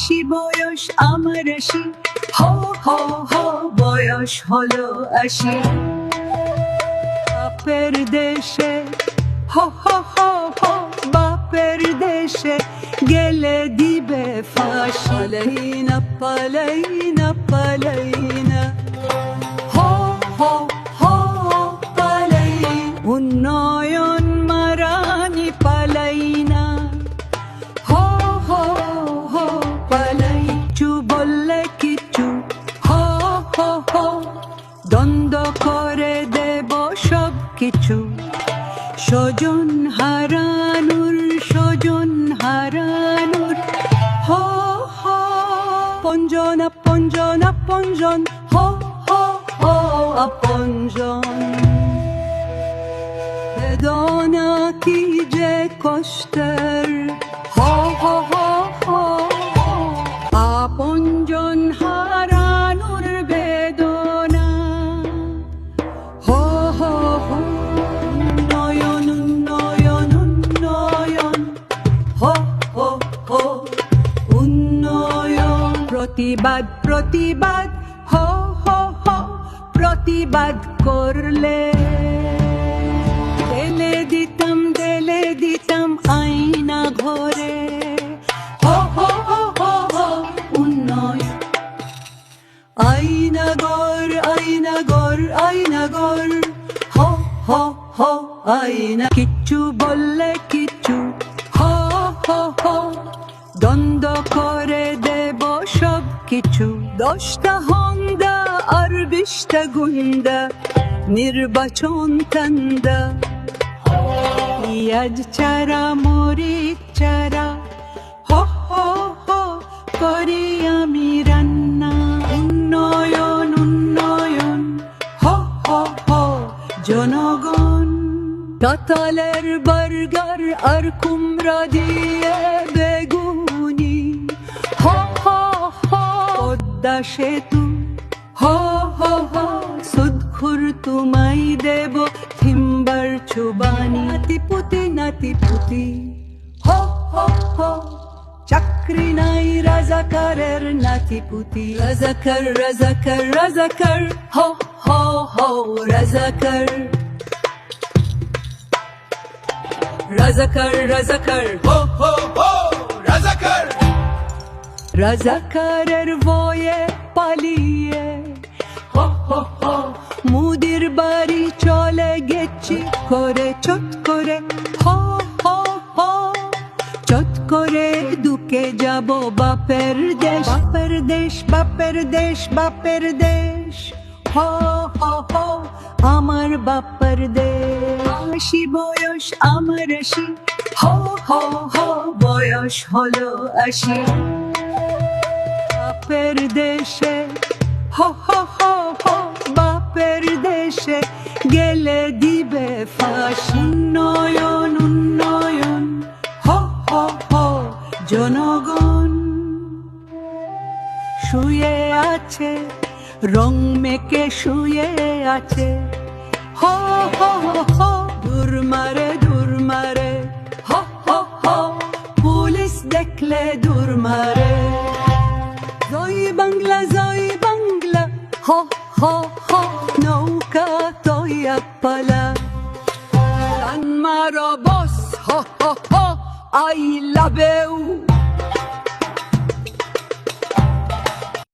আশি বয়স আমার আশি, হো হো হো বয়স হলো আশি। বাপের দেশে হো হো হো হো, বাপের দেশে গেলে দিবে ফাঁসি। পালাইনা পালাইনা পালাইনা, হো হো হো পালাইনা, উন্নয়ন মারানি পালাইনা, হো হো হো পালাই। কিছু বললে কিছু, হো হো হো দ্বন্দ্ব করে দেব সব কিছু। স্বজন হারানুর, স্বজন হারানুর, হো হো আপনজন আপনজন আপনজন, হো হো হো আপনজন। বেদনা কি যে কষ্টের, হো হো হো হো আপনজন হারানুর বেদনা, হো হো হো উন্নয়ন উন্নয়ন উন্নয়ন, হো হো হো উন্নয়ন। প্রতিবাদ প্রতিবাদ, হো হো হো প্রতিবাদ করলে ঢেলে দিতাম আয়না ঘরে, হো হো হো হো হো উন্নয়ন। আয়না ঘর আয়না ঘর আয়না ঘর, হো হো হো আয়না। কিচ্ছু বললে কিচ্ছু, হো হো হো দ্বন্দ্ব করে দেব সব কিছু। 10টা হন্দা আর 20টা গুন্ডা, নির্বাচন কান্দা। পেঁয়াজ চারা মরিচ চারা, হো হো হো করি আমি রান্না। উন্নয়ন উন্নয়ন, হো হো হো জনগণ। কাঁঠালের বার্গার আর কুমড়া দিয়ে বেগুনি, হো হো হো পদ্মা সেতু, হো হো হো সুদখুর তোমায় দেব থিম্বার চুবানি। নাতিপুতি নাতিপুতি, হো হো হো চাকরি নাই রাজাকারের নাতিপুতি। রাজাকার রাজাকার রাজাকার, হো হো হো রাজাকার। রাজাকার রাজাকার, হো হো হো রাজাকার। রাজাকারের ভয়ে পালিয়ে, হো হো হো মুদির বাড়ি চলে গেছি করে চট করে, হো হো হো চট করে দুকে যাব বাপের দেশ। বাপের দেশ বাপের দেশ বাপের দেশ, হো হো হো আমার বাপের দেশ। আশি বয়স আমার আশি, হো হো হো বয়স হলো আশি। বাপের দেশে হো হো হো হো, বাপের দেশে গেলে দিবে ফাঁসি। উন্নয়ন উন্নয়ন, হো হো হো জনগণ। শুয়ে আছে রং মেকে শুয়ে আছে, হো হো হো দূর মারে, হো হো হো পুলিশ দেখলে দূর মারে। জয় বাংলা জয় বাংলা, হো হো হো নৌকা তৈয়া পালা। মারো বস, হো হো হো আই লাভ ইউ।